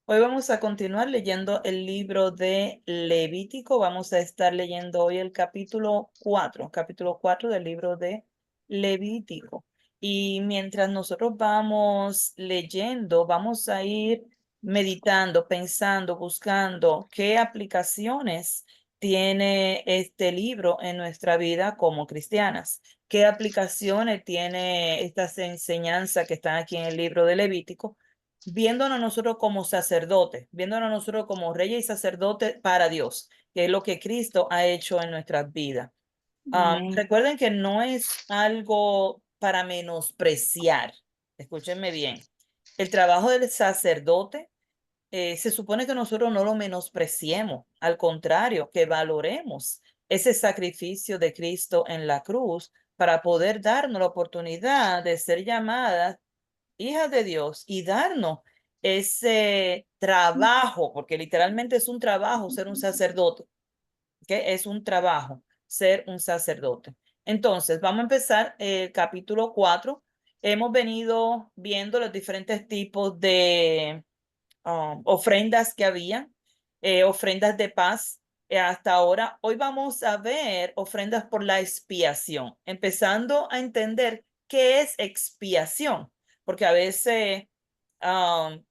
Hoy vamos a continuar leyendo el libro de Levítico. Vamos a estar leyendo hoy el capítulo 4 del libro de Levítico. Y mientras nosotros vamos leyendo, vamos a ir meditando, pensando, buscando qué aplicaciones tiene este libro en nuestra vida como cristianas. ¿Qué aplicaciones tiene estas enseñanzas que están aquí en el libro de Levítico? Viéndonos nosotros como sacerdotes, viéndonos nosotros como reyes y sacerdotes para Dios, que es lo que Cristo ha hecho en nuestras vidas. Amén. Recuerden que no es algo para menospreciar. Escúchenme bien. El trabajo del sacerdote se supone que nosotros no lo menospreciemos, al contrario, que valoremos ese sacrificio de Cristo en la cruz para poder darnos la oportunidad de ser llamadas hijas de Dios y darnos ese trabajo, porque literalmente es un trabajo ser un sacerdote, que es un trabajo ser un sacerdote. Entonces, vamos a empezar el capítulo 4. Hemos venido viendo los diferentes tipos de ofrendas que había, ofrendas de paz. Hasta ahora, hoy vamos a ver ofrendas por la expiación, empezando a entender qué es expiación, porque a veces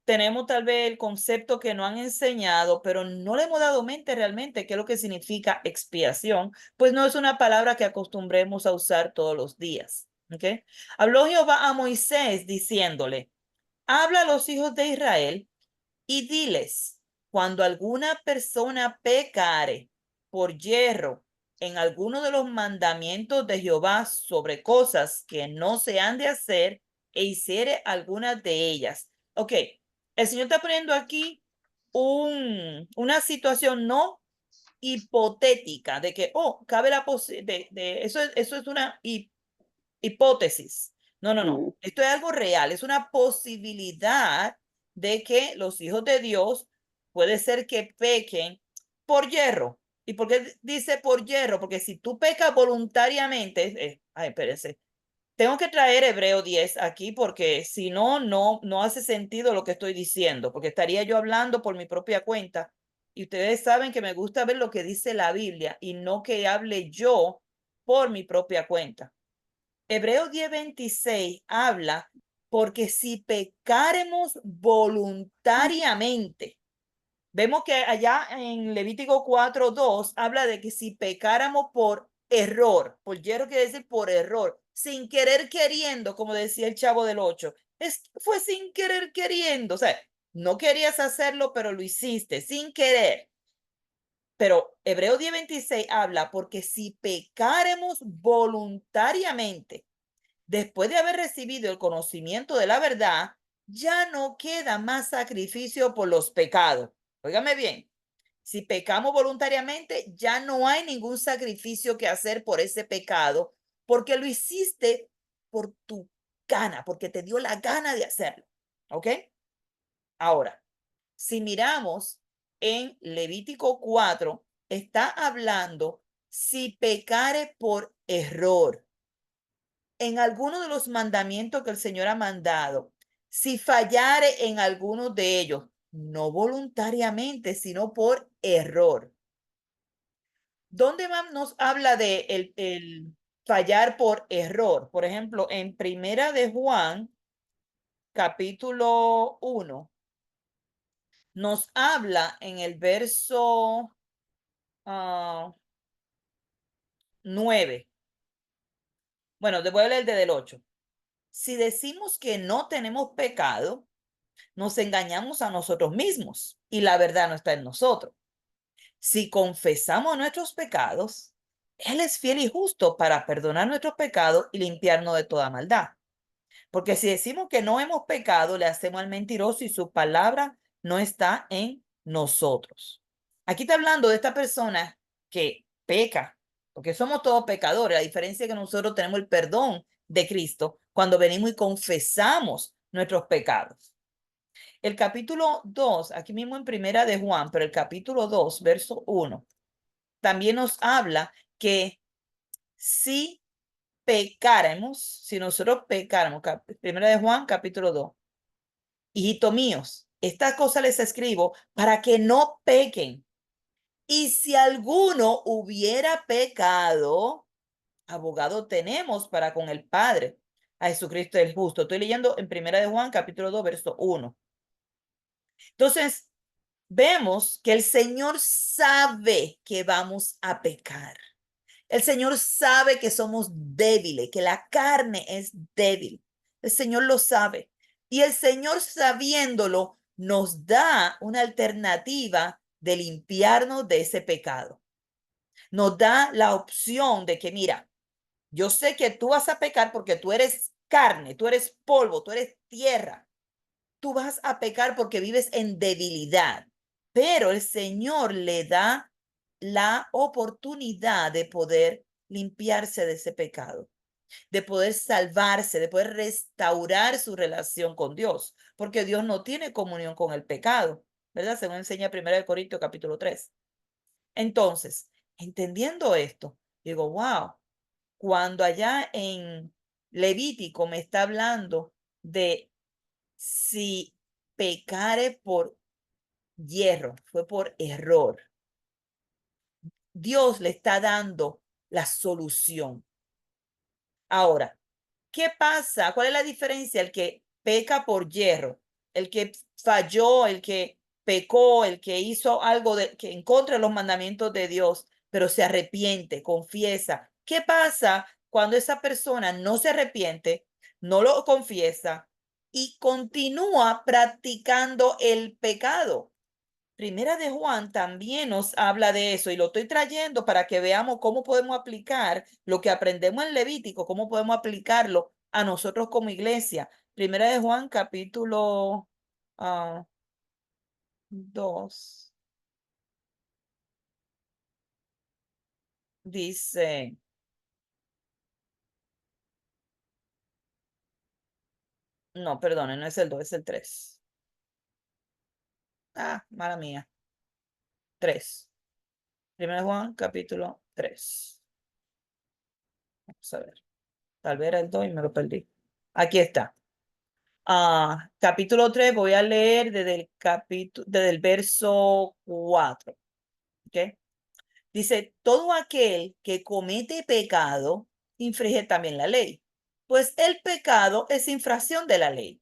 tenemos tal vez el concepto que no han enseñado, pero no le hemos dado mente realmente qué es lo que significa expiación, pues no es una palabra que acostumbremos a usar todos los días. ¿Ok? Habló Jehová a Moisés diciéndole, habla a los hijos de Israel y diles, cuando alguna persona pecare por yerro en alguno de los mandamientos de Jehová sobre cosas que no se han de hacer e hiciere algunas de ellas. Ok, el Señor está poniendo aquí una situación no hipotética de que, oh, cabe la posibilidad eso es una hipótesis. No, no, no. Mm, Esto es algo real, es una posibilidad de que los hijos de Dios puede ser que pequen por yerro. ¿Y por qué dice por yerro? Porque si tú pecas voluntariamente, ay, espérense, tengo que traer Hebreo 10 aquí porque si no, no hace sentido lo que estoy diciendo, porque estaría yo hablando por mi propia cuenta. Y ustedes saben que me gusta ver lo que dice la Biblia y no que hable yo por mi propia cuenta. Hebreo 10:26 habla porque si pecaremos voluntariamente, vemos que allá en Levítico 4:2 habla de que si pecáramos por error, por yerro quiere decir por error, sin querer queriendo, como decía el Chavo del 8, fue sin querer queriendo, o sea, no querías hacerlo, pero lo hiciste sin querer. Pero Hebreo 10:26 habla porque si pecaremos voluntariamente, después de haber recibido el conocimiento de la verdad, ya no queda más sacrificio por los pecados. Óigame bien, si pecamos voluntariamente, ya no hay ningún sacrificio que hacer por ese pecado, porque lo hiciste por tu gana, porque te dio la gana de hacerlo. ¿Ok? Ahora, si miramos en Levítico 4, está hablando si pecare por error en alguno de los mandamientos que el Señor ha mandado, si fallare en alguno de ellos, no voluntariamente, sino por error. ¿Dónde más nos habla de el fallar por error? Por ejemplo, en Primera de Juan, capítulo 1, nos habla en el verso 9. Bueno, voy a leer desde el 8. Si decimos que no tenemos pecado, nos engañamos a nosotros mismos y la verdad no está en nosotros. Si confesamos nuestros pecados, Él es fiel y justo para perdonar nuestros pecados y limpiarnos de toda maldad. Porque si decimos que no hemos pecado, le hacemos al mentiroso y su palabra no está en nosotros. Aquí está hablando de esta persona que peca, porque somos todos pecadores. La diferencia es que nosotros tenemos el perdón de Cristo cuando venimos y confesamos nuestros pecados. El capítulo 2, aquí mismo en Primera de Juan, pero el capítulo 2, verso 1, también nos habla que si pecáramos, si nosotros pecáramos, Primera de Juan, capítulo 2, hijitos míos, estas cosas les escribo para que no pequen. Y si alguno hubiera pecado, abogado tenemos para con el Padre, a Jesucristo el justo. Estoy leyendo en Primera de Juan, capítulo 2, verso 1. Entonces, vemos que el Señor sabe que vamos a pecar. El Señor sabe que somos débiles, que la carne es débil. El Señor lo sabe. Y el Señor, sabiéndolo, nos da una alternativa de limpiarnos de ese pecado. Nos da la opción de que, mira, yo sé que tú vas a pecar porque tú eres carne, tú eres polvo, tú eres tierra. Tú vas a pecar porque vives en debilidad, pero el Señor le da la oportunidad de poder limpiarse de ese pecado, de poder salvarse, de poder restaurar su relación con Dios, porque Dios no tiene comunión con el pecado, ¿verdad? Según enseña 1 Corintios capítulo 3. Entonces, entendiendo esto, digo, wow, cuando allá en Levítico me está hablando de si pecare por hierro, fue por error, Dios le está dando la solución. Ahora, ¿qué pasa? ¿Cuál es la diferencia? El que peca por hierro, el que falló, el que pecó, el que hizo algo que en contra de los mandamientos de Dios, pero se arrepiente, confiesa. ¿Qué pasa cuando esa persona no se arrepiente, no lo confiesa y continúa practicando el pecado? Primera de Juan también nos habla de eso y lo estoy trayendo para que veamos cómo podemos aplicar lo que aprendemos en Levítico, cómo podemos aplicarlo a nosotros como iglesia. Primera de Juan, capítulo 2, dice, no, perdone, no es el 2, es el 3. Mala mía. 3. Primera de Juan, capítulo 3. Vamos a ver. Tal vez era el 2 y me lo perdí. Aquí está. Capítulo 3, voy a leer desde el verso 4. ¿Okay? Dice, todo aquel que comete pecado infringe también la ley, pues el pecado es infracción de la ley.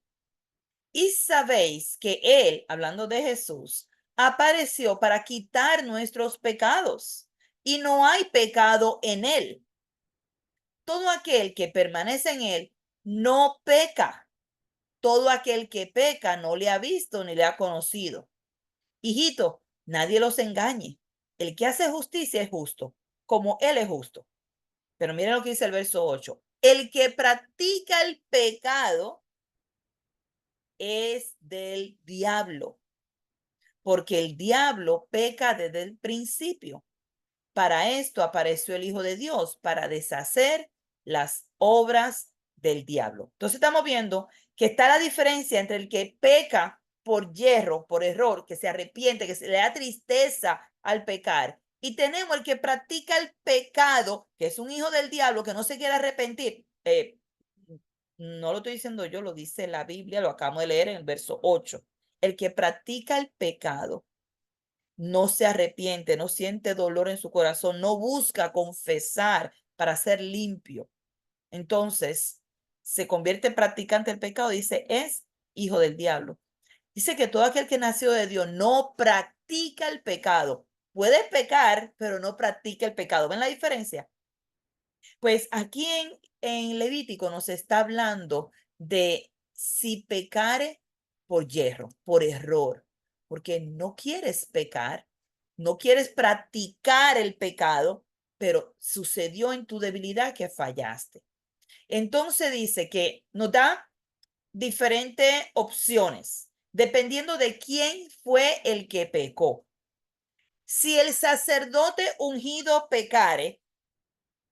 Y sabéis que él, hablando de Jesús, apareció para quitar nuestros pecados y no hay pecado en él. Todo aquel que permanece en él no peca. Todo aquel que peca no le ha visto ni le ha conocido. Hijito, nadie los engañe. El que hace justicia es justo, como él es justo. Pero miren lo que dice el verso 8. El que practica el pecado es del diablo, porque el diablo peca desde el principio. Para esto apareció el Hijo de Dios, para deshacer las obras del diablo. Entonces estamos viendo que está la diferencia entre el que peca por hierro, por error, que se arrepiente, que se le da tristeza al pecar. Y tenemos el que practica el pecado, que es un hijo del diablo, que no se quiere arrepentir. No lo estoy diciendo yo, lo dice la Biblia, lo acabamos de leer en el verso 8. El que practica el pecado no se arrepiente, no siente dolor en su corazón, no busca confesar para ser limpio. Entonces, se convierte en practicante del pecado, dice, es hijo del diablo. Dice que todo aquel que nació de Dios no practica el pecado. Puede pecar, pero no practica el pecado. ¿Ven la diferencia? Pues aquí en Levítico nos está hablando de si pecare por hierro, por error, porque no quieres pecar, no quieres practicar el pecado, pero sucedió en tu debilidad que fallaste. Entonces dice que nos da diferentes opciones, dependiendo de quién fue el que pecó. Si el sacerdote ungido pecare,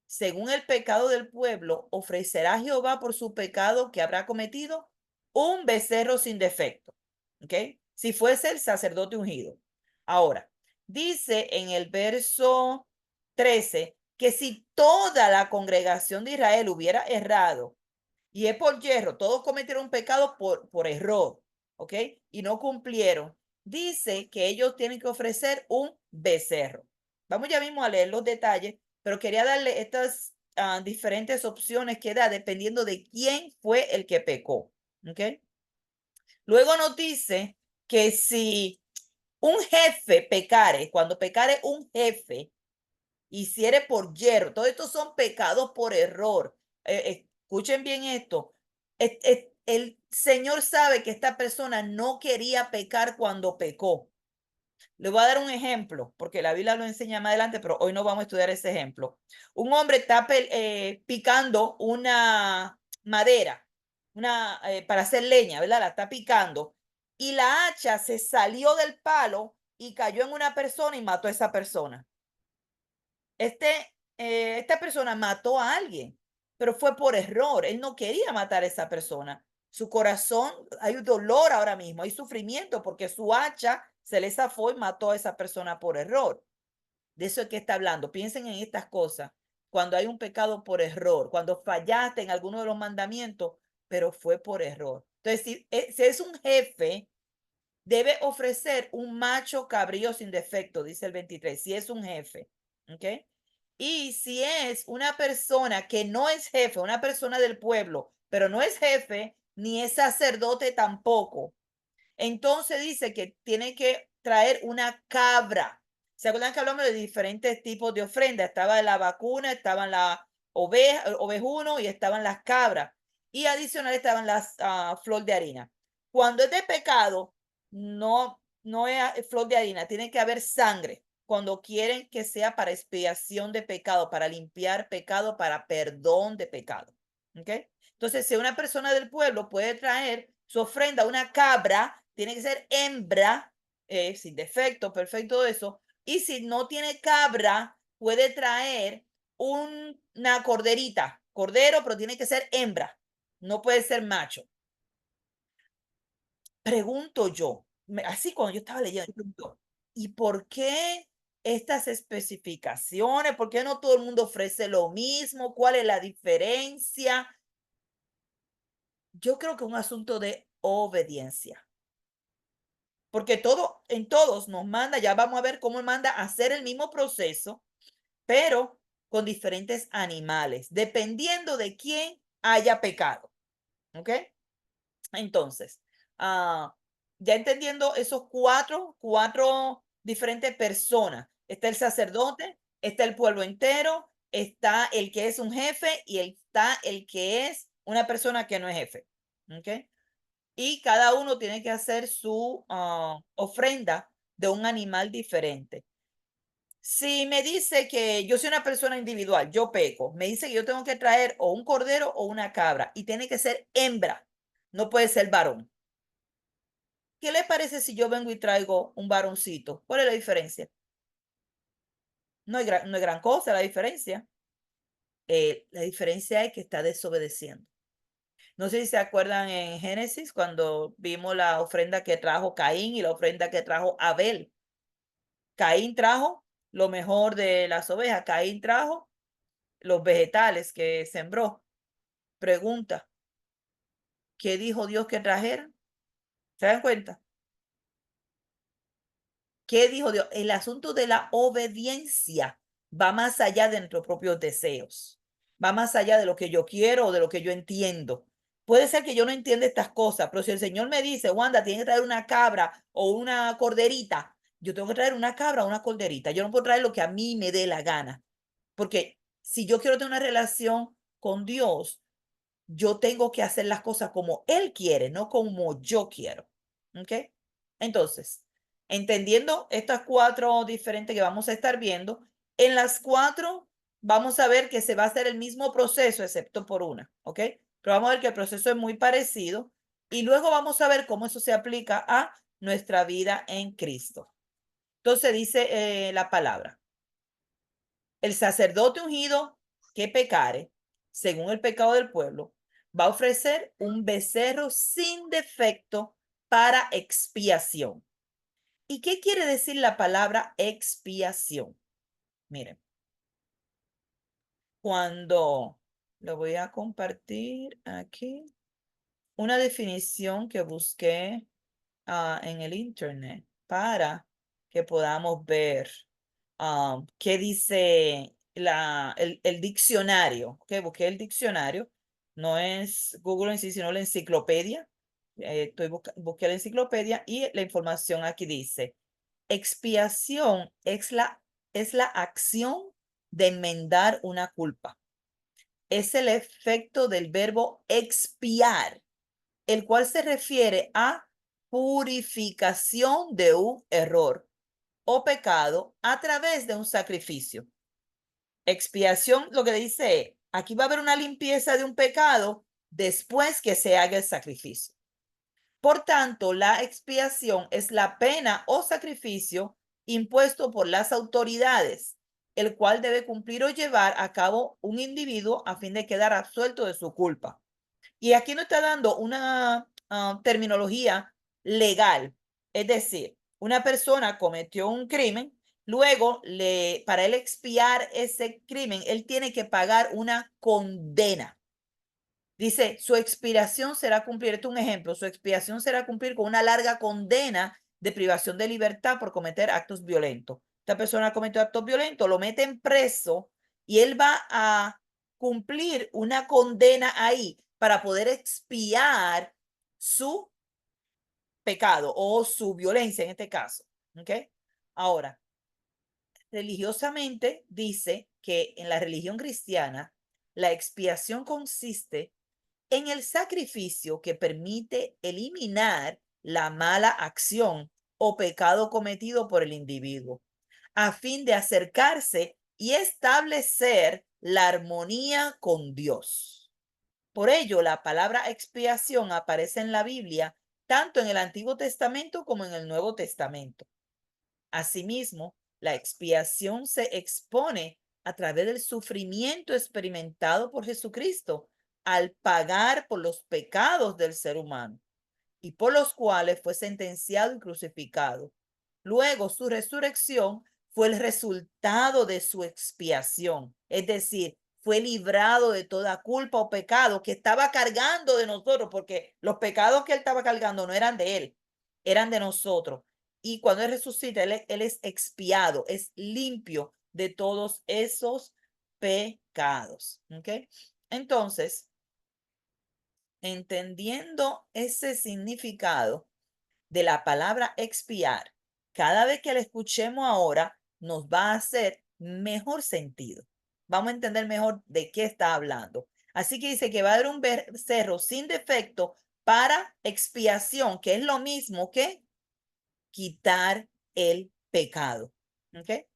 según el pecado del pueblo, ofrecerá a Jehová por su pecado que habrá cometido un becerro sin defecto. ¿Ok? Si fuese el sacerdote ungido. Ahora, dice en el verso 13 que si toda la congregación de Israel hubiera errado, y es por hierro, todos cometieron un pecado por error, ¿ok? Y no cumplieron. Dice que ellos tienen que ofrecer un becerro. Vamos ya mismo a leer los detalles, pero quería darle estas diferentes opciones que da dependiendo de quién fue el que pecó, ¿ok? Luego nos dice que si un jefe pecare, cuando pecare un jefe, hiciere por yerro, todos estos son pecados por error. Escuchen bien esto. El Señor sabe que esta persona no quería pecar cuando pecó. Le voy a dar un ejemplo, porque la Biblia lo enseña más adelante, pero hoy no vamos a estudiar ese ejemplo. Un hombre está picando una madera, para hacer leña, ¿verdad? La está picando. Y la hacha se salió del palo y cayó en una persona y mató a esa persona. Esta persona mató a alguien, pero fue por error. Él no quería matar a esa persona. Su corazón, hay dolor ahora mismo, hay sufrimiento porque su hacha se le zafó y mató a esa persona por error. De eso es que está hablando. Piensen en estas cosas. Cuando hay un pecado por error, cuando fallaste en alguno de los mandamientos, pero fue por error. Entonces, si es un jefe, debe ofrecer un macho cabrío sin defecto, dice el 23, si es un jefe, ¿ok? Y si es una persona que no es jefe, una persona del pueblo, pero no es jefe, ni es sacerdote tampoco, entonces dice que tiene que traer una cabra. ¿Se acuerdan que hablamos de diferentes tipos de ofrenda? Estaba la vacuna, estaban la ovejuno y estaban las cabras. Y adicional estaban las flor de harina. Cuando es de pecado, no es flor de harina, tiene que haber sangre. Cuando quieren que sea para expiación de pecado, para limpiar pecado, para perdón de pecado. ¿Ok? Entonces, si una persona del pueblo puede traer su ofrenda, una cabra, tiene que ser hembra, sin defecto, perfecto eso. Y si no tiene cabra, puede traer una corderita, cordero, pero tiene que ser hembra, no puede ser macho. Pregunto yo, así cuando yo estaba leyendo, yo pregunto, ¿y por qué estas especificaciones? ¿Por qué no todo el mundo ofrece lo mismo? ¿Cuál es la diferencia? Yo creo que es un asunto de obediencia, porque en todos nos manda, ya vamos a ver cómo manda a hacer el mismo proceso, pero con diferentes animales, dependiendo de quién haya pecado. ¿Ok? Entonces, ah, ya entendiendo esos cuatro diferentes personas, está el sacerdote, está el pueblo entero, está el que es un jefe y está el que es una persona que no es jefe. ¿Ok? Y cada uno tiene que hacer su ofrenda de un animal diferente. Si me dice que yo soy una persona individual, yo peco, me dice que yo tengo que traer o un cordero o una cabra y tiene que ser hembra, no puede ser varón. ¿Qué le parece si yo vengo y traigo un varoncito? ¿Cuál es la diferencia? No es gran cosa la diferencia. La diferencia es que está desobedeciendo. No sé si se acuerdan en Génesis cuando vimos la ofrenda que trajo Caín y la ofrenda que trajo Abel. Caín trajo lo mejor de las ovejas. Caín trajo los vegetales que sembró. Pregunta, ¿qué dijo Dios que trajera? ¿Se dan cuenta? ¿Qué dijo Dios? El asunto de la obediencia va más allá de nuestros propios deseos. Va más allá de lo que yo quiero o de lo que yo entiendo. Puede ser que yo no entienda estas cosas, pero si el Señor me dice, Wanda, tienes que traer una cabra o una corderita, yo tengo que traer una cabra o una corderita. Yo no puedo traer lo que a mí me dé la gana. Porque si yo quiero tener una relación con Dios, yo tengo que hacer las cosas como Él quiere, no como yo quiero. ¿Ok? Entonces, entendiendo estas cuatro diferentes que vamos a estar viendo, en las cuatro vamos a ver que se va a hacer el mismo proceso, excepto por una. ¿Ok? Pero vamos a ver que el proceso es muy parecido y luego vamos a ver cómo eso se aplica a nuestra vida en Cristo. Entonces dice la palabra. El sacerdote ungido que pecare, según el pecado del pueblo, va a ofrecer un becerro sin defecto para expiación. ¿Y qué quiere decir la palabra expiación? Miren, cuando lo voy a compartir aquí, una definición que busqué en el internet para que podamos ver qué dice el diccionario. Ok, busqué el diccionario. No es Google en sí, sino la enciclopedia. Busqué la enciclopedia y la información aquí dice: expiación es la acción de enmendar una culpa. Es el efecto del verbo expiar, el cual se refiere a purificación de un error o pecado a través de un sacrificio. Expiación, lo que dice, aquí va a haber una limpieza de un pecado después que se haga el sacrificio. Por tanto, la expiación es la pena o sacrificio impuesto por las autoridades, el cual debe cumplir o llevar a cabo un individuo a fin de quedar absuelto de su culpa. Y aquí nos está dando una terminología legal. Es decir, una persona cometió un crimen, luego para él expiar ese crimen, él tiene que pagar una condena. Dice, su expiración será cumplir, esto es un ejemplo, su expiación será cumplir con una larga condena de privación de libertad por cometer actos violentos. Esta persona cometió actos violentos, lo meten preso y él va a cumplir una condena ahí para poder expiar su pecado o su violencia en este caso. ¿Ok? Ahora, religiosamente dice que en la religión cristiana la expiación consiste en el sacrificio que permite eliminar la mala acción o pecado cometido por el individuo, a fin de acercarse y establecer la armonía con Dios. Por ello, la palabra expiación aparece en la Biblia tanto en el Antiguo Testamento como en el Nuevo Testamento. Asimismo, la expiación se expone a través del sufrimiento experimentado por Jesucristo al pagar por los pecados del ser humano y por los cuales fue sentenciado y crucificado. Luego, su resurrección fue el resultado de su expiación, es decir, fue librado de toda culpa o pecado que estaba cargando de nosotros, porque los pecados que él estaba cargando no eran de él, eran de nosotros. Y cuando él resucita, él es expiado, es limpio de todos esos pecados. ¿Ok? Entonces, entendiendo ese significado de la palabra expiar, cada vez que la escuchemos ahora, nos va a hacer mejor sentido. Vamos a entender mejor de qué está hablando. Así que dice que va a haber un becerro sin defecto para expiación, que es lo mismo que quitar el pecado. ¿Ok?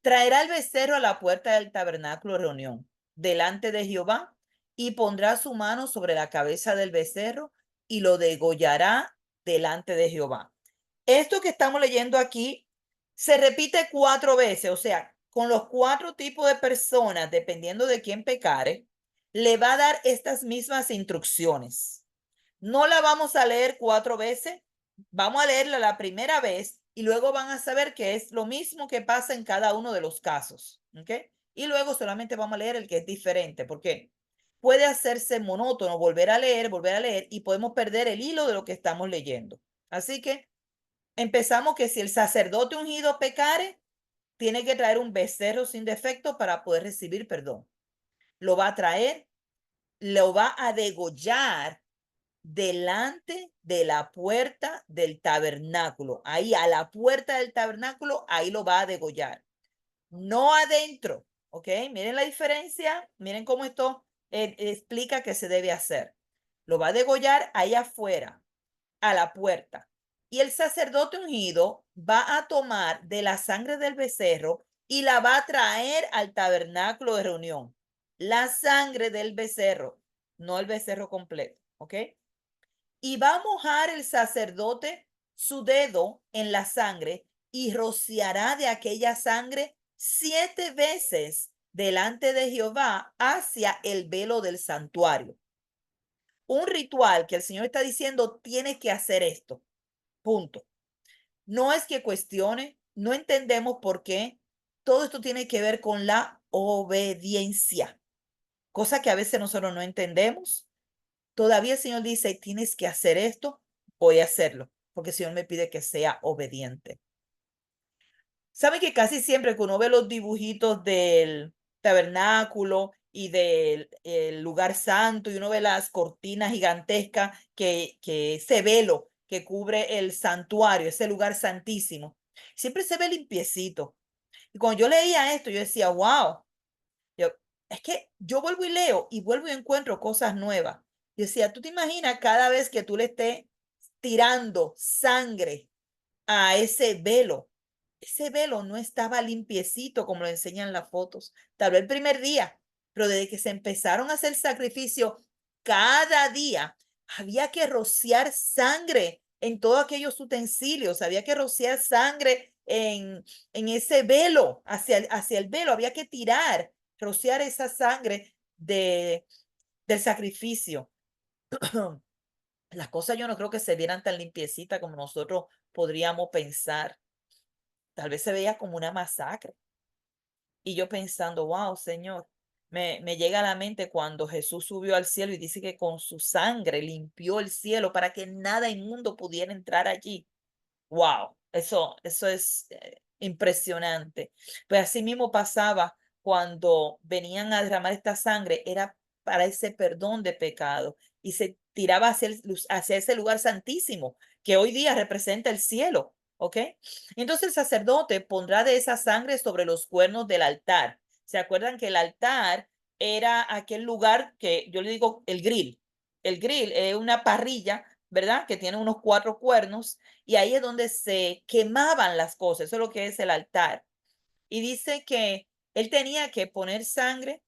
Traerá el becerro a la puerta del tabernáculo de reunión, delante de Jehová, y pondrá su mano sobre la cabeza del becerro y lo degollará delante de Jehová. Esto que estamos leyendo aquí se repite 4 veces, o sea, con los 4 tipos de personas, dependiendo de quién pecare, le va a dar estas mismas instrucciones. No la vamos a leer 4 veces, vamos a leerla la primera vez y luego van a saber que es lo mismo que pasa en cada uno de los casos. ¿Ok? Y luego solamente vamos a leer el que es diferente, porque puede hacerse monótono volver a leer y podemos perder el hilo de lo que estamos leyendo. Así que empezamos que si el sacerdote ungido pecare, tiene que traer un becerro sin defecto para poder recibir perdón. Lo va a traer, lo va a degollar delante de la puerta del tabernáculo. Ahí a la puerta del tabernáculo, ahí lo va a degollar. No adentro, ¿ok? Miren la diferencia, miren cómo esto explica que se debe hacer. Lo va a degollar ahí afuera, a la puerta. Y el sacerdote ungido va a tomar de la sangre del becerro y la va a traer al tabernáculo de reunión. La sangre del becerro, no el becerro completo, ¿ok? Y va a mojar el sacerdote su dedo en la sangre y rociará de aquella sangre 7 veces delante de Jehová hacia el velo del santuario. Un ritual que el Señor está diciendo, tienes que hacer esto. Punto. No es que cuestione, no entendemos por qué. Todo esto tiene que ver con la obediencia, cosa que a veces nosotros no entendemos. Todavía el Señor dice, tienes que hacer esto, voy a hacerlo. porque el Señor me pide que sea obediente. ¿Saben que casi siempre que uno ve los dibujitos del tabernáculo y del el lugar santo y uno ve las cortinas gigantescas que ese velo que cubre el santuario, ese lugar santísimo, siempre se ve limpiecito? Y cuando yo leía esto, yo decía, wow, es que yo vuelvo y leo y vuelvo y encuentro cosas nuevas. Yo decía, ¿tú te imaginas cada vez que tú le estés tirando sangre a ese velo? Ese velo no estaba limpiecito como lo enseñan las fotos. Tal vez el primer día, pero desde que se empezaron a hacer sacrificios, cada día había que rociar sangre en todos aquellos utensilios, había que rociar sangre en ese velo, hacia el velo, había que tirar, rociar esa sangre del sacrificio. Las cosas yo no creo que se vieran tan limpiecitas como nosotros podríamos pensar. Tal vez se veía como una masacre. Y yo pensando, wow, Señor, me llega a la mente cuando Jesús subió al cielo y dice que con su sangre limpió el cielo para que nada inmundo pudiera entrar allí. Wow, eso es impresionante. Pues así mismo pasaba cuando venían a derramar esta sangre, era para ese perdón de pecado y se tiraba hacia ese lugar santísimo que hoy día representa el cielo, ¿ok? Entonces el sacerdote pondrá de esa sangre sobre los cuernos del altar. ¿Se acuerdan que el altar era aquel lugar que yo le digo el grill? El grill es una parrilla, ¿verdad? Que tiene unos 4 cuernos y ahí es donde se quemaban las cosas, eso es lo que es el altar. Y dice que él tenía que poner sangre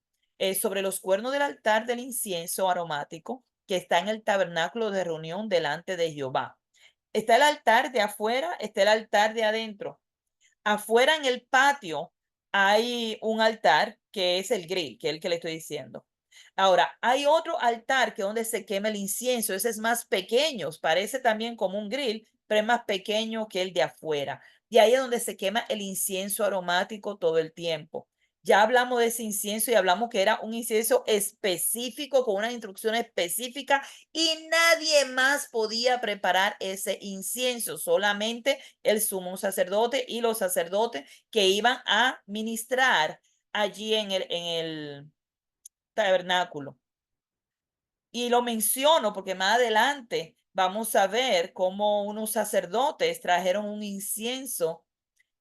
sobre los cuernos del altar del incienso aromático que está en el tabernáculo de reunión delante de Jehová. Está el altar de afuera, está el altar de adentro. Afuera en el patio hay un altar que es el grill, que es el que le estoy diciendo. Ahora, hay otro altar que es donde se quema el incienso, ese es más pequeño, parece también como un grill, pero es más pequeño que el de afuera. Y ahí es donde se quema el incienso aromático todo el tiempo. Ya hablamos de ese incienso y hablamos que era un incienso específico, con una instrucción específica, y nadie más podía preparar ese incienso, solamente el sumo sacerdote y los sacerdotes que iban a ministrar allí en el tabernáculo. Y lo menciono porque más adelante vamos a ver cómo unos sacerdotes trajeron un incienso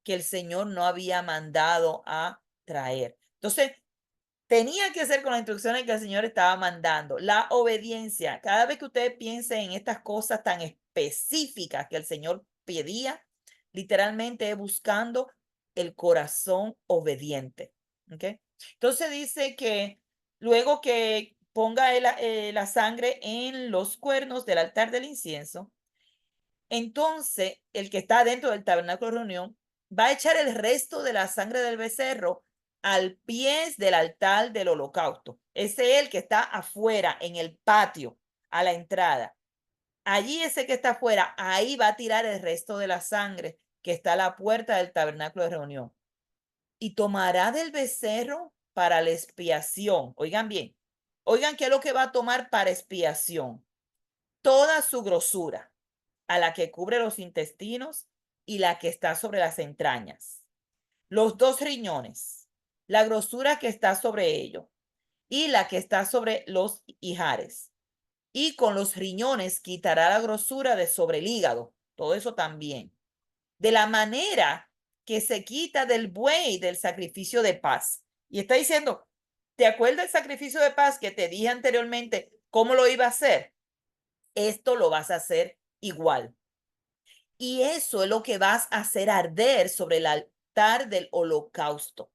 que el Señor no había mandado a traer. Entonces, tenía que ser con las instrucciones que el Señor estaba mandando. La obediencia. Cada vez que ustedes piensen en estas cosas tan específicas que el Señor pedía, literalmente es buscando el corazón obediente. ¿Ok? Entonces dice que luego que ponga la sangre en los cuernos del altar del incienso, entonces el que está dentro del tabernáculo de reunión va a echar el resto de la sangre del becerro al pie del altar del holocausto. Ese es el que está afuera, en el patio, a la entrada. Allí ese que está afuera, ahí va a tirar el resto de la sangre que está a la puerta del tabernáculo de reunión. Y tomará del becerro para la expiación. Oigan bien, oigan qué es lo que va a tomar para expiación. Toda su grosura, a la que cubre los intestinos y la que está sobre las entrañas, los 2 riñones, la grosura que está sobre ellos y la que está sobre los ijares. Y con los riñones quitará la grosura de sobre el hígado, todo eso también. De la manera que se quita del buey del sacrificio de paz. Y está diciendo, ¿te acuerdas del sacrificio de paz que te dije anteriormente cómo lo iba a hacer? Esto lo vas a hacer igual. Y eso es lo que vas a hacer arder sobre el altar del holocausto.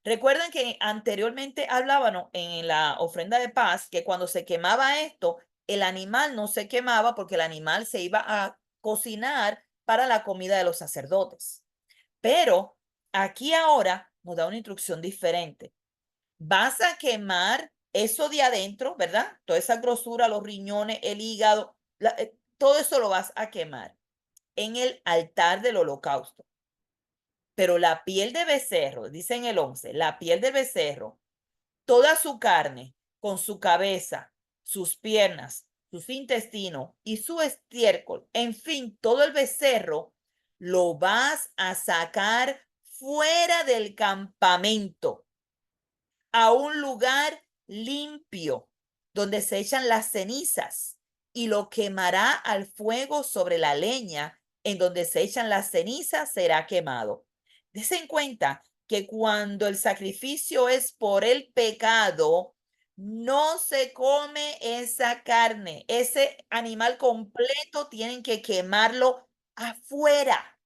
Recuerden que anteriormente hablábamos en la ofrenda de paz que cuando se quemaba esto, el animal no se quemaba porque el animal se iba a cocinar para la comida de los sacerdotes. Pero aquí ahora nos da una instrucción diferente. Vas a quemar eso de adentro, ¿verdad? Toda esa grosura, los riñones, el hígado, todo eso lo vas a quemar en el altar del holocausto. Pero la piel de becerro, dice en el 11, la piel de becerro, toda su carne, con su cabeza, sus piernas, sus intestinos y su estiércol, en fin, todo el becerro, lo vas a sacar fuera del campamento, a un lugar limpio, donde se echan las cenizas, y lo quemará al fuego sobre la leña, en donde se echan las cenizas será quemado. Des en cuenta que cuando el sacrificio es por el pecado, no se come esa carne. Ese animal completo tienen que quemarlo afuera,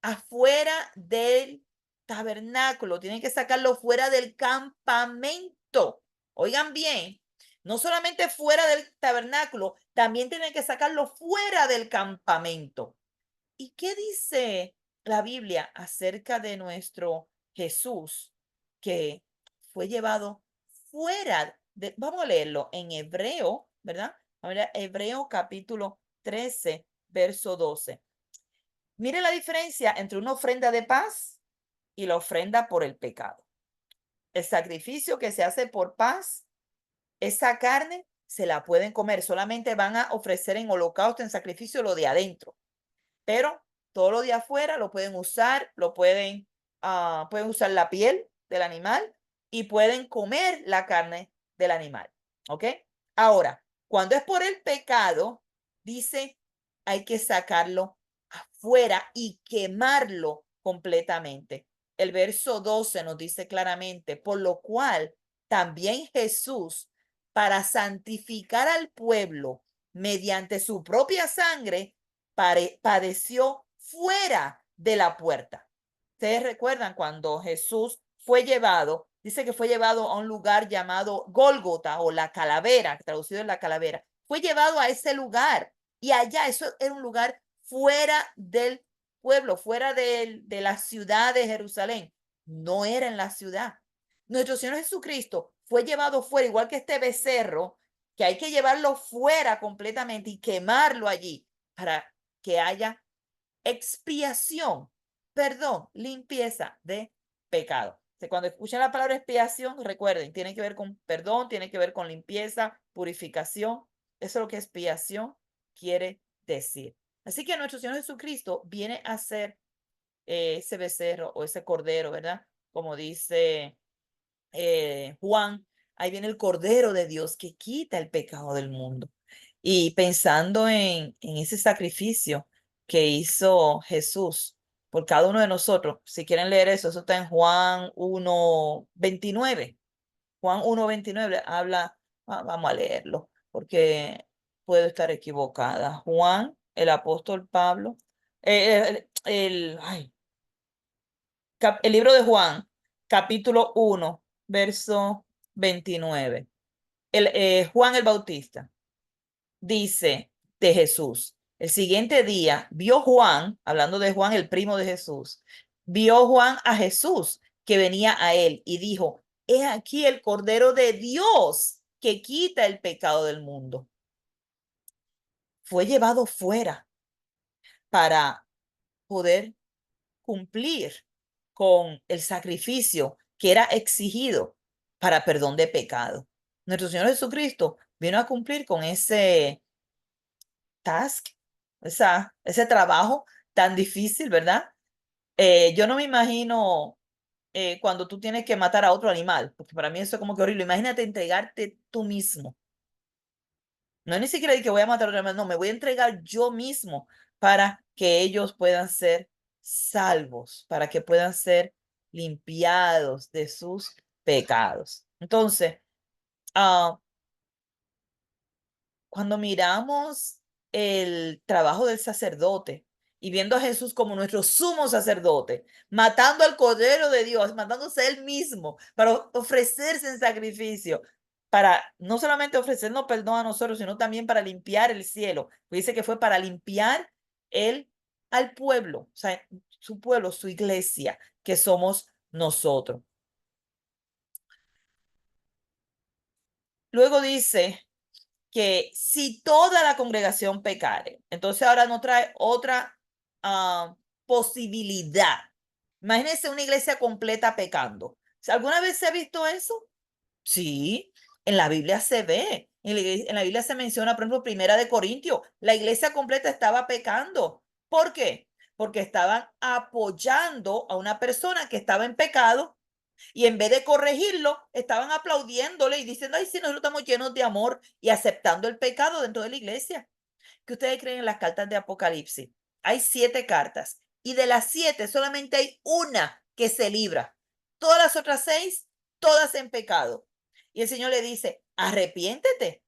afuera del tabernáculo, tienen que sacarlo fuera del campamento. Oigan bien, no solamente fuera del tabernáculo, también tienen que sacarlo fuera del campamento. ¿Y qué dice la Biblia acerca de nuestro Jesús que fue llevado fuera de, vamos a leerlo en Hebreo, ¿verdad? Ahora, Hebreo capítulo 13, verso 12. Mire la diferencia entre una ofrenda de paz y la ofrenda por el pecado. El sacrificio que se hace por paz, esa carne se la pueden comer, solamente van a ofrecer en holocausto, en sacrificio, lo de adentro, pero todo lo de afuera lo pueden usar, pueden usar la piel del animal y pueden comer la carne del animal, ¿ok? Ahora, cuando es por el pecado, dice, hay que sacarlo afuera y quemarlo completamente. El verso 12 nos dice claramente, por lo cual también Jesús, para santificar al pueblo mediante su propia sangre, padeció fuera de la puerta. Ustedes recuerdan cuando Jesús fue llevado, dice que fue llevado a un lugar llamado Gólgota o la calavera, traducido en la calavera. Fue llevado a ese lugar y allá, eso era un lugar fuera del pueblo, fuera de la ciudad de Jerusalén. No era en la ciudad. Nuestro Señor Jesucristo fue llevado fuera, igual que este becerro, que hay que llevarlo fuera completamente y quemarlo allí para que haya expiación, perdón, limpieza de pecado. Cuando escuchan la palabra expiación, recuerden, tiene que ver con perdón, tiene que ver con limpieza, purificación. Eso es lo que expiación quiere decir. Así que nuestro Señor Jesucristo viene a ser ese becerro o ese cordero, ¿verdad? Como dice Juan, ahí viene el Cordero de Dios que quita el pecado del mundo. Y pensando en ese sacrificio que hizo Jesús por cada uno de nosotros, si quieren leer eso, eso está en Juan 1:29. Juan 1:29 habla, vamos a leerlo, porque puedo estar equivocada. Juan, el apóstol Pablo, el libro de Juan, capítulo 1, verso 29. Juan el Bautista dice de Jesús, el siguiente día vio Juan, hablando de Juan, el primo de Jesús, vio Juan a Jesús que venía a él y dijo, he aquí el Cordero de Dios que quita el pecado del mundo. Fue llevado fuera para poder cumplir con el sacrificio que era exigido para perdón de pecado. Nuestro Señor Jesucristo vino a cumplir con ese task, ese trabajo tan difícil, ¿verdad? Yo no me imagino cuando tú tienes que matar a otro animal, porque para mí eso es como que horrible. Imagínate entregarte tú mismo. No es ni siquiera de que voy a matar a otro animal, no, me voy a entregar yo mismo para que ellos puedan ser salvos, para que puedan ser limpiados de sus pecados. Entonces, ah, cuando miramos el trabajo del sacerdote y viendo a Jesús como nuestro sumo sacerdote, matando al Cordero de Dios, matándose él mismo para ofrecerse en sacrificio, para no solamente ofrecernos perdón a nosotros, sino también para limpiar el cielo. Dice que fue para limpiar él al pueblo, o sea, su pueblo, su iglesia, que somos nosotros. Luego dice que si toda la congregación pecare, entonces ahora nos trae otra posibilidad. Imagínense una iglesia completa pecando. ¿Alguna vez se ha visto eso? Sí. En la Biblia se ve, en la Biblia se menciona, por ejemplo, Primera de Corintios, la iglesia completa estaba pecando. ¿Por qué? Porque estaban apoyando a una persona que estaba en pecado y en vez de corregirlo, estaban aplaudiéndole y diciendo, ay, sí, nosotros estamos llenos de amor y aceptando el pecado dentro de la iglesia. ¿Qué ustedes creen en las cartas de Apocalipsis? Hay 7 cartas y de las 7 solamente hay una que se libra. Todas las otras 6, todas en pecado. Y el Señor le dice, arrepiéntete,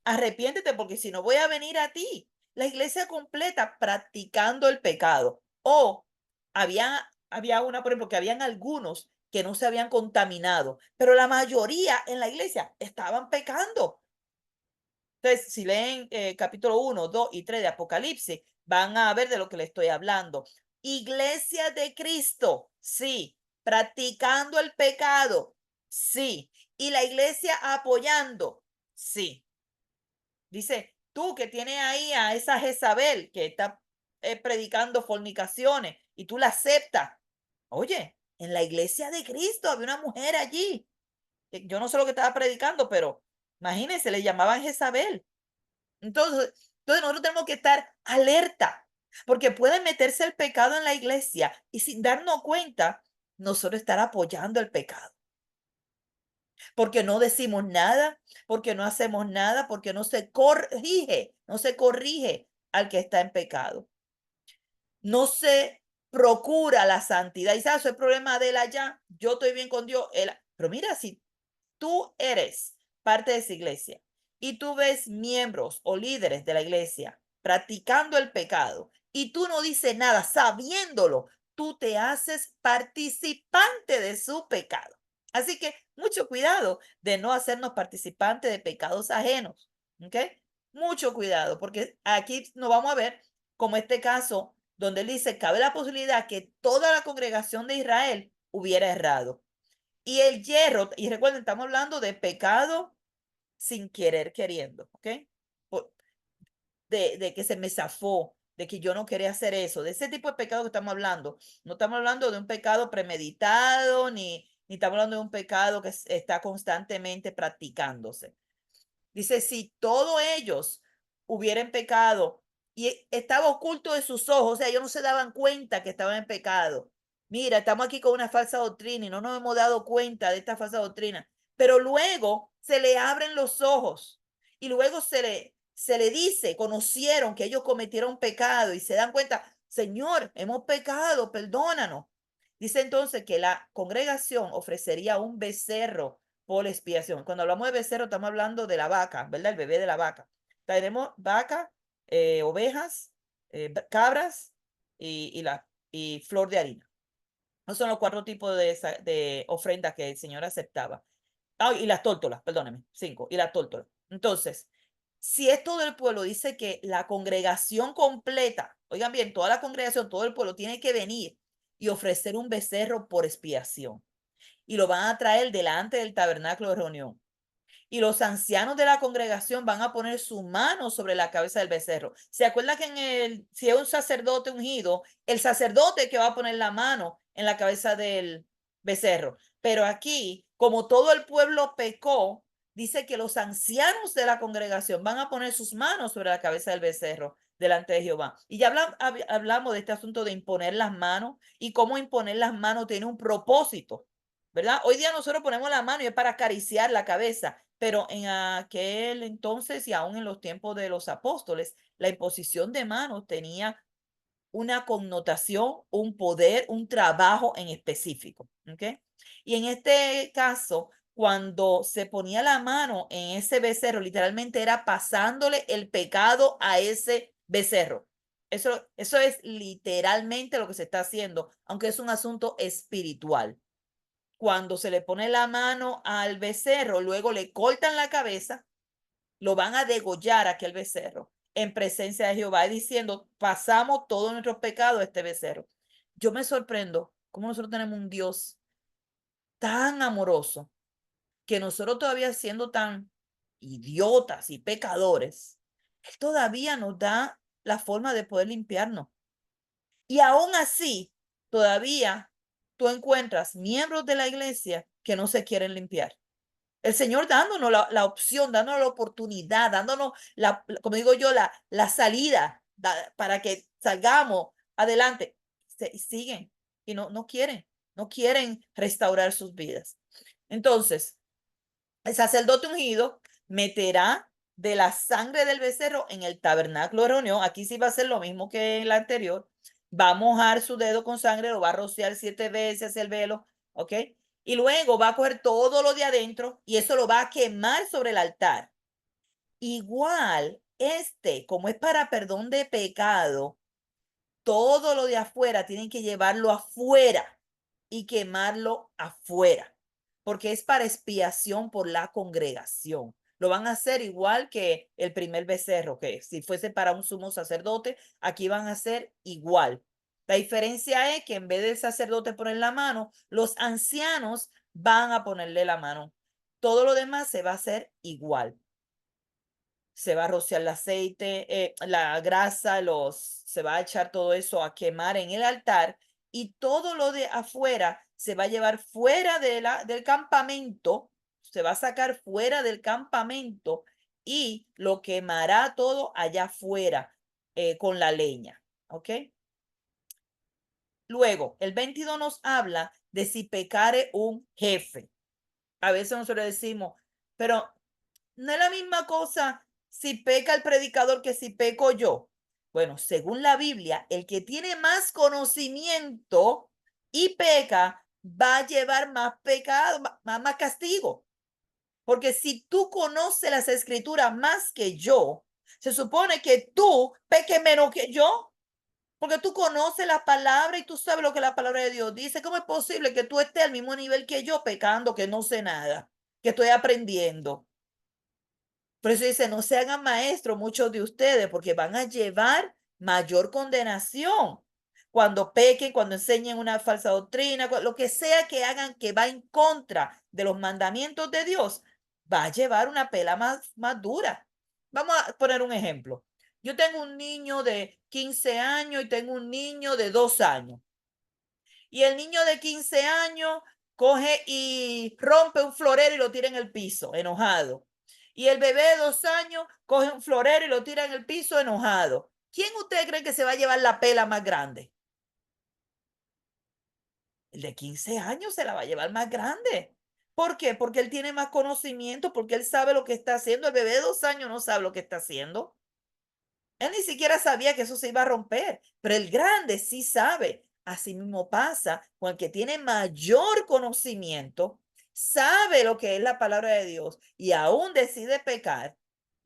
arrepiéntete porque si no voy a venir a ti. La iglesia completa practicando el pecado. O había una, por ejemplo, que habían algunos que no se habían contaminado, pero la mayoría en la iglesia estaban pecando. Entonces, si leen capítulo 1, 2 y 3 de Apocalipsis, van a ver de lo que le estoy hablando. Iglesia de Cristo, sí. Practicando el pecado, sí. Y la iglesia apoyando, sí. Dice, tú que tienes ahí a esa Jezabel que está predicando fornicaciones y tú la aceptas. Oye, en la iglesia de Cristo había una mujer allí. Yo no sé lo que estaba predicando, pero imagínense, le llamaban Jezabel. Entonces nosotros tenemos que estar alerta, porque puede meterse el pecado en la iglesia y sin darnos cuenta, nosotros estar apoyando el pecado, porque no decimos nada, porque no hacemos nada, porque no se corrige al que está en pecado. No se procura la santidad. Y sabes, eso es el problema de él allá. Yo estoy bien con Dios. Pero mira, si tú eres parte de esa iglesia y tú ves miembros o líderes de la iglesia practicando el pecado y tú no dices nada sabiéndolo, tú te haces participante de su pecado. Así que mucho cuidado de no hacernos participantes de pecados ajenos. ¿Ok? Mucho cuidado, porque aquí nos vamos a ver como este caso donde él dice, cabe la posibilidad que toda la congregación de Israel hubiera errado. Y el hierro, y recuerden, estamos hablando de pecado sin querer queriendo, ¿ok? De que se me zafó, de que yo no quería hacer eso, de ese tipo de pecado que estamos hablando. No estamos hablando de un pecado premeditado, ni estamos hablando de un pecado que está constantemente practicándose. Dice, si todos ellos hubieran pecado y estaba oculto de sus ojos, o sea, ellos no se daban cuenta que estaban en pecado. Mira, estamos aquí con una falsa doctrina y no nos hemos dado cuenta de esta falsa doctrina. Pero luego se le abren los ojos y luego se le dice, conocieron que ellos cometieron pecado y se dan cuenta, Señor, hemos pecado, perdónanos. Dice entonces que la congregación ofrecería un becerro por expiación. Cuando hablamos de becerro, estamos hablando de la vaca, ¿verdad? El bebé de la vaca. Tenemos vaca, ovejas, cabras y flor de harina. Esos son los 4 tipos de ofrendas que el Señor aceptaba. Ah, y las tórtolas, perdóneme, 5, y las tórtolas. Entonces, si es todo el pueblo, dice que la congregación completa, oigan bien, toda la congregación, todo el pueblo tiene que venir y ofrecer un becerro por expiación. Y lo van a traer delante del tabernáculo de reunión. Y los ancianos de la congregación van a poner su mano sobre la cabeza del becerro. ¿Se acuerda que si es un sacerdote ungido, el sacerdote que va a poner la mano en la cabeza del becerro? Pero aquí, como todo el pueblo pecó, dice que los ancianos de la congregación van a poner sus manos sobre la cabeza del becerro delante de Jehová. Y ya hablamos de este asunto de imponer las manos y cómo imponer las manos tiene un propósito, ¿verdad? Hoy día nosotros ponemos la mano y es para acariciar la cabeza, pero en aquel entonces y aún en los tiempos de los apóstoles, la imposición de manos tenía una connotación, un poder, un trabajo en específico, ¿ok? Y en este caso, cuando se ponía la mano en ese becerro, literalmente era pasándole el pecado a ese becerro. Eso es literalmente lo que se está haciendo, aunque es un asunto espiritual. Cuando se le pone la mano al becerro, luego le cortan la cabeza, lo van a degollar a aquel becerro en presencia de Jehová, diciendo, pasamos todos nuestros pecados a este becerro. Yo me sorprendo cómo nosotros tenemos un Dios tan amoroso que nosotros todavía siendo tan idiotas y pecadores, Él todavía nos da la forma de poder limpiarnos. Y aún así, todavía tú encuentras miembros de la iglesia que no se quieren limpiar. El Señor dándonos la opción, dándonos la oportunidad, dándonos, como digo yo, la salida para que salgamos adelante. Siguen y no quieren, no quieren restaurar sus vidas. Entonces, el sacerdote ungido meterá de la sangre del becerro en el tabernáculo de reunión. Aquí sí va a ser lo mismo que en la anterior. Va a mojar su dedo con sangre, lo va a rociar 7 veces el velo, ¿ok? Y luego va a coger todo lo de adentro y eso lo va a quemar sobre el altar. Igual, como es para perdón de pecado, todo lo de afuera tienen que llevarlo afuera y quemarlo afuera, porque es para expiación por la congregación. Lo van a hacer igual que el primer becerro, que si fuese para un sumo sacerdote, aquí van a hacer igual. La diferencia es que en vez del sacerdote poner la mano, los ancianos van a ponerle la mano. Todo lo demás se va a hacer igual. Se va a rociar el aceite, la grasa, se va a echar todo eso a quemar en el altar y todo lo de afuera se va a llevar fuera del campamento, se va a sacar fuera del campamento y lo quemará todo allá afuera con la leña, ¿ok? Luego, el 22 nos habla de si pecare un jefe. A veces nosotros decimos, pero no es la misma cosa si peca el predicador que si peco yo. Bueno, según la Biblia, el que tiene más conocimiento y peca va a llevar más pecado, más castigo. Porque si tú conoces las escrituras más que yo, se supone que tú peques menos que yo. Porque tú conoces la palabra y tú sabes lo que la palabra de Dios dice. ¿Cómo es posible que tú estés al mismo nivel que yo pecando, que no sé nada, que estoy aprendiendo? Por eso dice, no se hagan maestros muchos de ustedes, porque van a llevar mayor condenación. Cuando pequen, cuando enseñen una falsa doctrina, lo que sea que hagan que va en contra de los mandamientos de Dios, va a llevar una pela más dura. Vamos a poner un ejemplo. Yo tengo un niño de 15 años y tengo un niño de 2 años. Y el niño de 15 años coge y rompe un florero y lo tira en el piso, enojado. Y el bebé de 2 años coge un florero y lo tira en el piso, enojado. ¿Quién usted cree que se va a llevar la pela más grande? El de 15 años se la va a llevar más grande. ¿Por qué? Porque él tiene más conocimiento, porque él sabe lo que está haciendo. El bebé de 2 años no sabe lo que está haciendo. Él ni siquiera sabía que eso se iba a romper, pero el grande sí sabe. Así mismo pasa con el que tiene mayor conocimiento, sabe lo que es la palabra de Dios y aún decide pecar,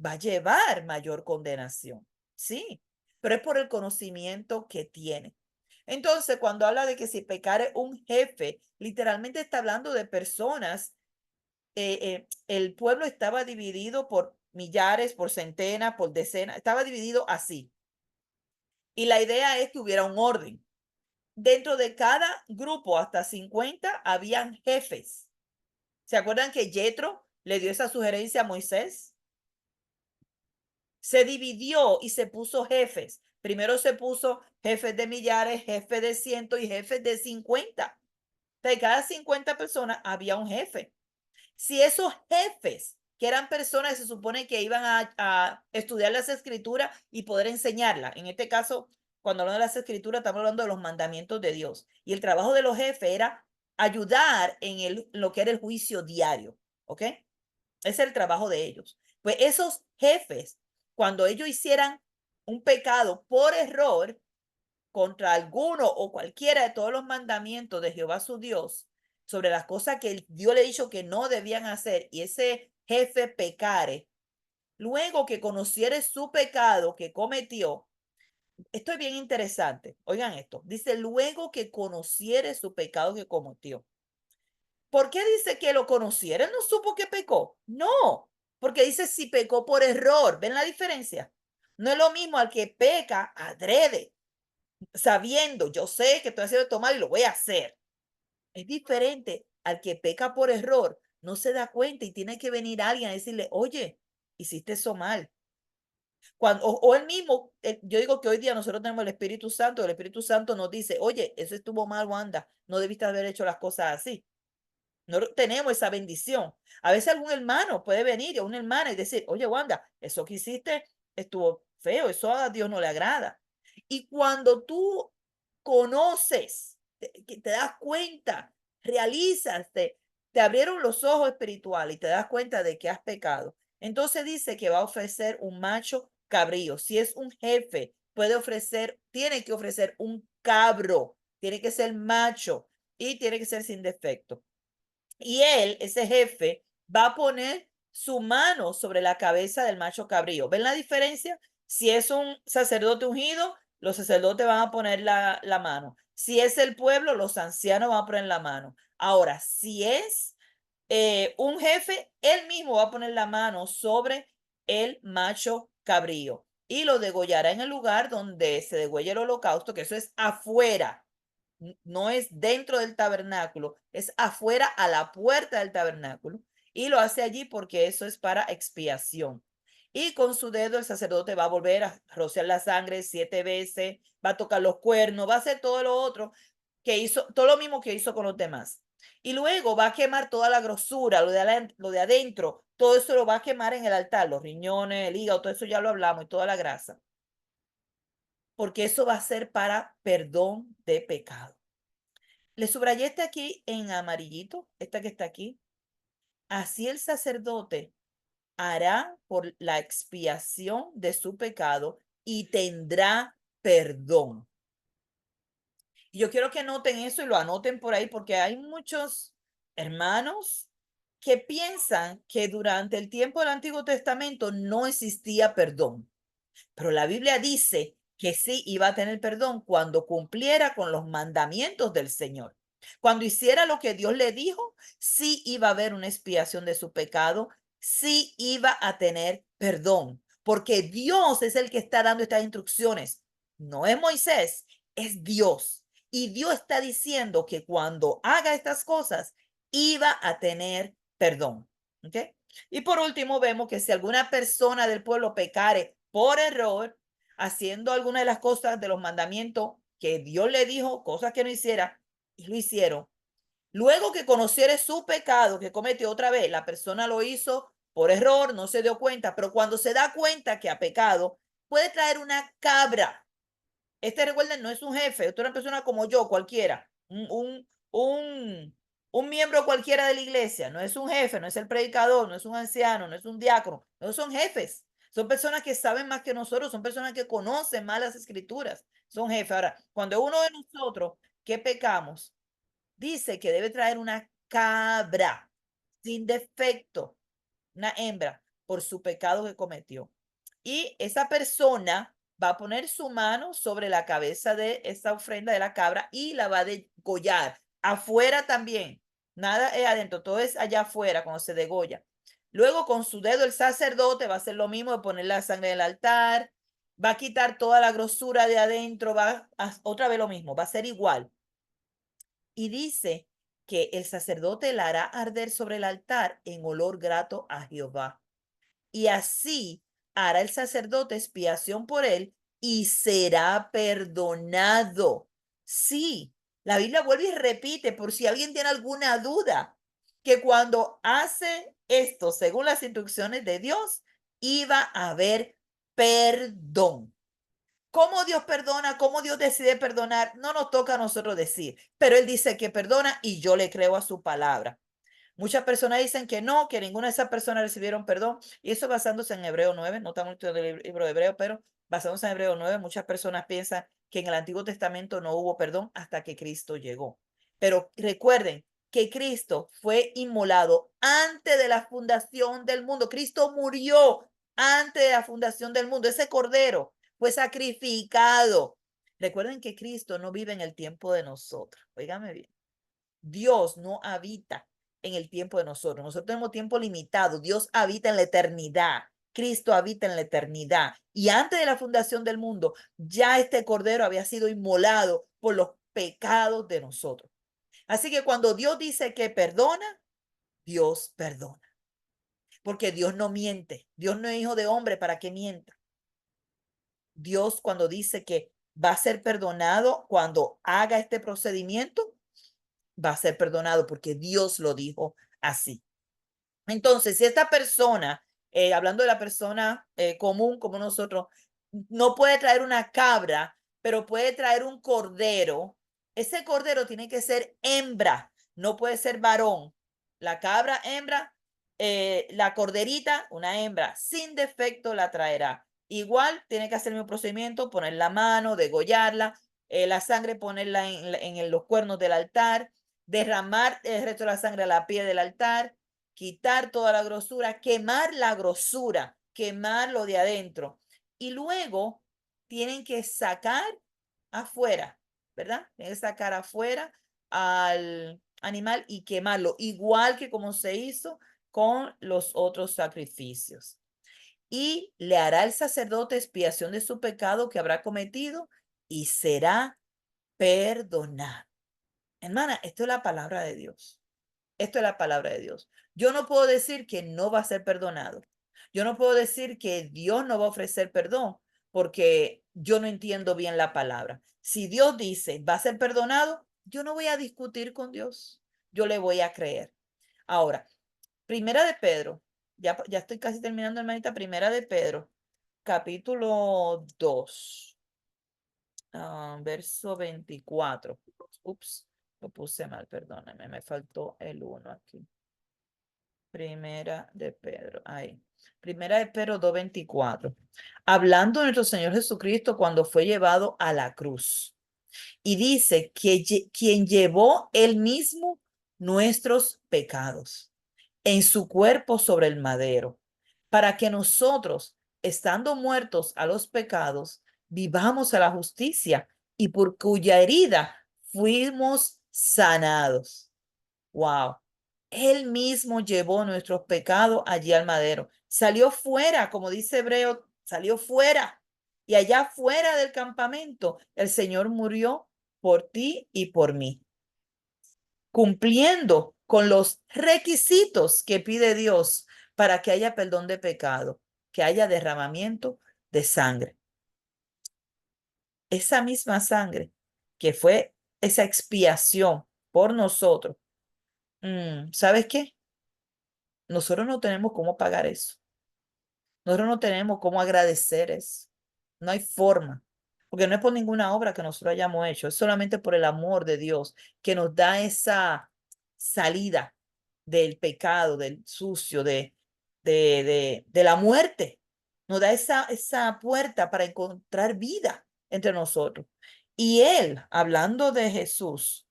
va a llevar mayor condenación. Sí, pero es por el conocimiento que tiene. Entonces, cuando habla de que si pecare un jefe, literalmente está hablando de personas. El pueblo estaba dividido por millares, por centenas, por decenas, estaba dividido así. Y la idea es que hubiera un orden. Dentro de cada grupo, hasta 50, habían jefes. ¿Se acuerdan que Yetro le dio esa sugerencia a Moisés? Se dividió y se puso jefes. Primero se puso jefes de millares, jefes de cientos y jefes de 50. De cada 50 personas había un jefe. Si esos jefes, que eran personas que se supone que iban a estudiar las escrituras y poder enseñarlas, en este caso, cuando hablamos de las escrituras, estamos hablando de los mandamientos de Dios. Y el trabajo de los jefes era ayudar en lo que era el juicio diario, ¿ok? Ese es el trabajo de ellos. Pues esos jefes, cuando ellos hicieran un pecado por error contra alguno o cualquiera de todos los mandamientos de Jehová su Dios, sobre las cosas que Dios le ha dicho que no debían hacer, y ese jefe pecare, luego que conociere su pecado que cometió, esto es bien interesante, oigan esto, dice luego que conociere su pecado que cometió. ¿Por qué dice que lo conociera? Él no supo que pecó. No, porque dice si pecó por error. ¿Ven la diferencia? No es lo mismo al que peca adrede, sabiendo, yo sé que estoy haciendo esto mal y lo voy a hacer. Es diferente al que peca por error, no se da cuenta y tiene que venir alguien a decirle, oye, hiciste eso mal. O él mismo, yo digo que hoy día nosotros tenemos el Espíritu Santo nos dice, oye, eso estuvo mal, Wanda, no debiste haber hecho las cosas así. No tenemos esa bendición. A veces algún hermano puede venir o una hermana y decir, oye, Wanda, eso que hiciste estuvo feo, eso a Dios no le agrada. Y cuando tú conoces, que te das cuenta, realizas, te abrieron los ojos espirituales y te das cuenta de que has pecado. Entonces dice que va a ofrecer un macho cabrío. Si es un jefe, puede ofrecer, tiene que ofrecer un cabro, tiene que ser macho y tiene que ser sin defecto. Y él, ese jefe, va a poner su mano sobre la cabeza del macho cabrío. ¿Ven la diferencia? Si es un sacerdote ungido, los sacerdotes van a poner la mano. Si es el pueblo, los ancianos van a poner la mano. Ahora, si es un jefe, él mismo va a poner la mano sobre el macho cabrío y lo degollará en el lugar donde se degüella el holocausto, que eso es afuera, no es dentro del tabernáculo, es afuera a la puerta del tabernáculo y lo hace allí porque eso es para expiación. Y con su dedo el sacerdote va a volver a rociar la sangre 7 veces, va a tocar los cuernos, va a hacer todo lo otro que hizo, todo lo mismo que hizo con los demás. Y luego va a quemar toda la grosura, lo de adentro, todo eso lo va a quemar en el altar, los riñones, el hígado, todo eso ya lo hablamos y toda la grasa. Porque eso va a ser para perdón de pecado. Le subrayé este aquí en amarillito, esta que está aquí. Así el sacerdote hará por la expiación de su pecado y tendrá perdón. Y yo quiero que noten eso y lo anoten por ahí porque hay muchos hermanos que piensan que durante el tiempo del Antiguo Testamento no existía perdón. Pero la Biblia dice que sí iba a tener perdón cuando cumpliera con los mandamientos del Señor. Cuando hiciera lo que Dios le dijo, sí iba a haber una expiación de su pecado, sí iba a tener perdón, porque Dios es el que está dando estas instrucciones. No es Moisés, es Dios. Y Dios está diciendo que cuando haga estas cosas, iba a tener perdón. ¿Ok? Y por último, vemos que si alguna persona del pueblo pecare por error, haciendo alguna de las cosas de los mandamientos que Dios le dijo, cosas que no hiciera, y lo hicieron. Luego que conociere su pecado que cometió otra vez, la persona lo hizo por error, no se dio cuenta, pero cuando se da cuenta que ha pecado, puede traer una cabra. Recuerden, no es un jefe, es una persona como yo, cualquiera, un miembro cualquiera de la iglesia, no es un jefe, no es el predicador, no es un anciano, no es un diácono, no son jefes, son personas que saben más que nosotros, son personas que conocen más las escrituras, son jefes. Ahora, cuando uno de nosotros que pecamos, dice que debe traer una cabra sin defecto, una hembra, por su pecado que cometió. Y esa persona va a poner su mano sobre la cabeza de esta ofrenda de la cabra y la va a degollar. Afuera también, nada es adentro, todo es allá afuera cuando se degolla. Luego con su dedo el sacerdote va a hacer lo mismo de poner la sangre del altar, va a quitar toda la grosura de adentro, va a otra vez lo mismo, va a ser igual. Y dice que el sacerdote la hará arder sobre el altar en olor grato a Jehová. Y así hará el sacerdote expiación por él y será perdonado. Sí, la Biblia vuelve y repite por si alguien tiene alguna duda, que cuando hace esto según las instrucciones de Dios, iba a haber perdón. ¿Cómo Dios perdona? ¿Cómo Dios decide perdonar? No nos toca a nosotros decir, pero Él dice que perdona y yo le creo a su palabra. Muchas personas dicen que no, que ninguna de esas personas recibieron perdón, y eso basándose en Hebreo 9, no estamos en el libro de Hebreo, pero basándose en Hebreo 9, muchas personas piensan que en el Antiguo Testamento no hubo perdón hasta que Cristo llegó. Pero recuerden que Cristo fue inmolado antes de la fundación del mundo. Cristo murió antes de la fundación del mundo. Ese cordero fue sacrificado. Recuerden que Cristo no vive en el tiempo de nosotros. Óigame bien. Dios no habita en el tiempo de nosotros. Nosotros tenemos tiempo limitado. Dios habita en la eternidad. Cristo habita en la eternidad. Y antes de la fundación del mundo, ya este cordero había sido inmolado por los pecados de nosotros. Así que cuando Dios dice que perdona, Dios perdona. Porque Dios no miente. Dios no es hijo de hombre para que mienta. Dios cuando dice que va a ser perdonado cuando haga este procedimiento, va a ser perdonado porque Dios lo dijo así. Entonces, si esta persona, hablando de la persona común como nosotros, no puede traer una cabra, pero puede traer un cordero, ese cordero tiene que ser hembra, no puede ser varón. La cabra hembra, la corderita, una hembra, sin defecto la traerá. Igual tiene que hacer el mismo procedimiento, poner la mano, degollarla, la sangre ponerla en los cuernos del altar, derramar el resto de la sangre a la pie del altar, quitar toda la grosura, quemar la grosura, quemarlo de adentro. Y luego tienen que sacar afuera, ¿verdad? Tienen que sacar afuera al animal y quemarlo, igual que como se hizo con los otros sacrificios. Y le hará el sacerdote expiación de su pecado que habrá cometido y será perdonado. Hermana, esto es la palabra de Dios. Esto es la palabra de Dios. Yo no puedo decir que no va a ser perdonado. Yo no puedo decir que Dios no va a ofrecer perdón porque yo no entiendo bien la palabra. Si Dios dice va a ser perdonado, yo no voy a discutir con Dios. Yo le voy a creer. Ahora, primera de Pedro, ya estoy casi terminando, hermanita. Primera de Pedro, capítulo 2, verso 24. Ups, lo puse mal, perdóname, me faltó el 1 aquí. Primera de Pedro, ahí. Primera de Pedro 2:24. Hablando de nuestro Señor Jesucristo cuando fue llevado a la cruz. Y dice que quien llevó él mismo nuestros pecados en su cuerpo sobre el madero, para que nosotros, estando muertos a los pecados, vivamos a la justicia y por cuya herida fuimos sanados. Wow. Él mismo llevó nuestros pecados allí al madero. Salió fuera, como dice Hebreo, salió fuera. Y allá fuera del campamento, el Señor murió por ti y por mí, cumpliendo con los requisitos que pide Dios para que haya perdón de pecado, que haya derramamiento de sangre. Esa misma sangre que fue esa expiación por nosotros. ¿Sabes qué? Nosotros no tenemos cómo pagar eso. Nosotros no tenemos cómo agradecer eso. No hay forma. Porque no es por ninguna obra que nosotros hayamos hecho. Es solamente por el amor de Dios que nos da esa salida del pecado, del sucio, de la muerte. Nos da esa puerta para encontrar vida entre nosotros. Y Él, hablando de Jesús,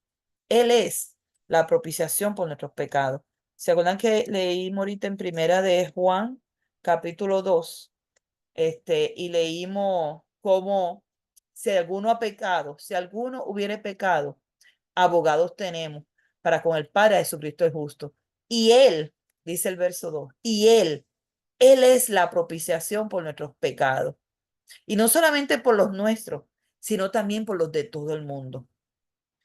Él es la propiciación por nuestros pecados. ¿Se acuerdan que leímos ahorita en primera de Juan, capítulo 2, y leímos cómo si alguno ha pecado, si alguno hubiere pecado, abogados tenemos para con el Padre, Jesucristo es justo. Y Él, dice el verso 2, y Él es la propiciación por nuestros pecados. Y no solamente por los nuestros, sino también por los de todo el mundo.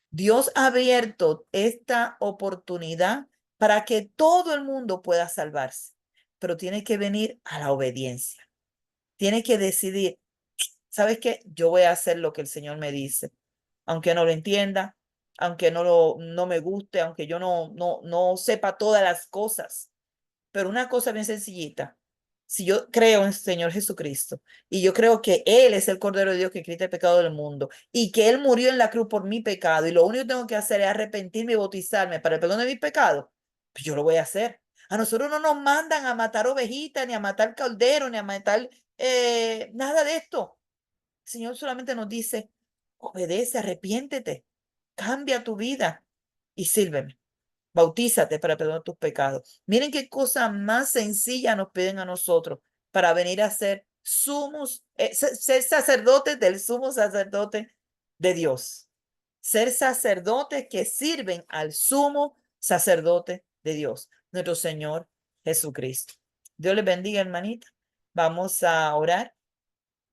Dios ha abierto esta oportunidad para que todo el mundo pueda salvarse, pero tiene que venir a la obediencia. Tiene que decidir, ¿sabes qué? Yo voy a hacer lo que el Señor me dice, aunque no lo entienda, aunque no me guste, aunque yo no sepa todas las cosas. Pero una cosa bien sencillita, si yo creo en el Señor Jesucristo y yo creo que Él es el Cordero de Dios que quita el pecado del mundo y que Él murió en la cruz por mi pecado y lo único que tengo que hacer es arrepentirme y bautizarme para el perdón de mis pecados, pues yo lo voy a hacer. A nosotros no nos mandan a matar ovejitas, ni a matar calderos, ni a matar nada de esto. El Señor solamente nos dice, obedece, arrepiéntete, cambia tu vida y sírveme. Bautízate para perdonar tus pecados. Miren qué cosa más sencilla nos piden a nosotros para venir a ser ser sacerdotes del sumo sacerdote de Dios. Ser sacerdotes que sirven al sumo sacerdote de Dios, nuestro Señor Jesucristo. Dios les bendiga, hermanita. Vamos a orar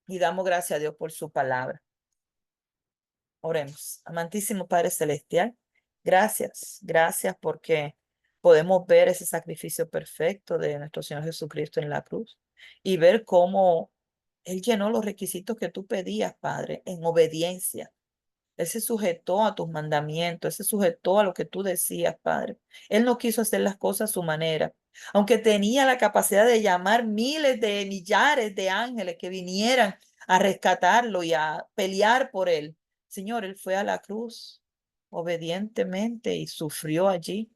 y damos gracias a Dios por su palabra. Oremos. Amantísimo Padre Celestial, gracias porque podemos ver ese sacrificio perfecto de nuestro Señor Jesucristo en la cruz y ver cómo Él llenó los requisitos que tú pedías, Padre, en obediencia. Él se sujetó a tus mandamientos, Él se sujetó a lo que tú decías, Padre. Él no quiso hacer las cosas a su manera, aunque tenía la capacidad de llamar miles de millares de ángeles que vinieran a rescatarlo y a pelear por él. Señor, Él fue a la cruz obedientemente y sufrió allí,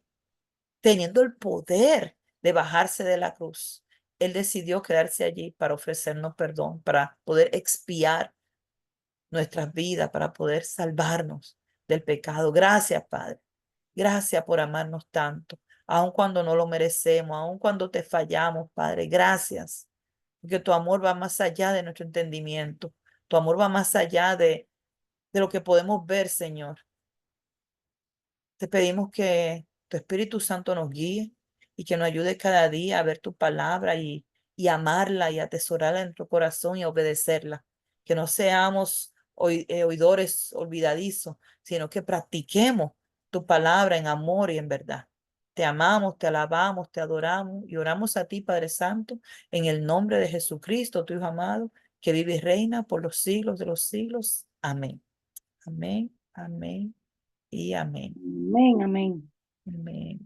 teniendo el poder de bajarse de la cruz. Él decidió quedarse allí para ofrecernos perdón, para poder expiar nuestras vidas, para poder salvarnos del pecado. Gracias, Padre. Gracias por amarnos tanto, aun cuando no lo merecemos, aun cuando te fallamos, Padre. Gracias, porque tu amor va más allá de nuestro entendimiento. Tu amor va más allá de lo que podemos ver, Señor. Te pedimos que tu Espíritu Santo nos guíe y que nos ayude cada día a ver tu palabra y amarla y atesorarla en nuestro corazón y obedecerla. Que no seamos oidores olvidadizos, sino que practiquemos tu palabra en amor y en verdad. Te amamos, te alabamos, te adoramos y oramos a ti, Padre Santo, en el nombre de Jesucristo, tu Hijo amado, que vive y reina por los siglos de los siglos. Amén. Amén, amén y amén. Amén, amén. Amén.